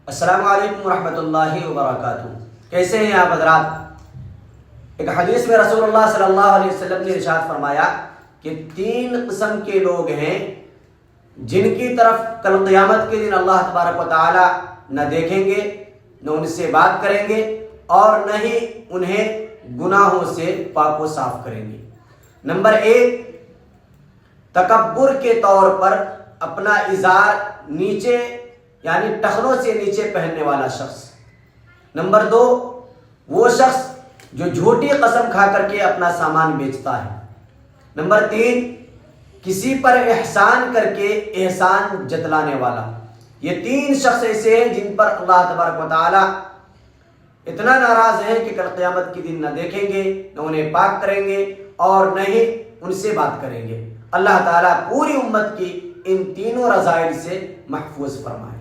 अस्सलामु अलैकुम रहमतुल्लाहि व बरकातुहू। कैसे हैं आप हज़रात? एक हदीस में रसूलुल्लाह सल्लल्लाहु अलैहि वसल्लम ने इरशाद फरमाया कि 3 किस्म के लोग हैं जिनकी तरफ कल क़यामत के दिन अल्लाह तबारक व तआला न देखेंगे, न उनसे बात करेंगे और न ही उन्हें गुनाहों से पाक व साफ करेंगे। नंबर 1, तकब्बुर के तौर पर अपना इज़ार नीचे यानी टखनों से नीचे पहनने वाला शख्स। नंबर 2, वो शख्स जो झूठी कसम खा करके अपना सामान बेचता है। नंबर 3, किसी पर एहसान करके एहसान जतलाने वाला। ये 3 शख्स ऐसे हैं जिन पर अल्लाह तबारक व तआला इतना नाराज है कि कल क़यामत के दिन न देखेंगे, न उन्हें पाक करेंगे और न ही उनसे बात करेंगे। अल्लाह ताला पूरी उम्मत की इन तीनों रज़ाइल से महफूज फरमाए।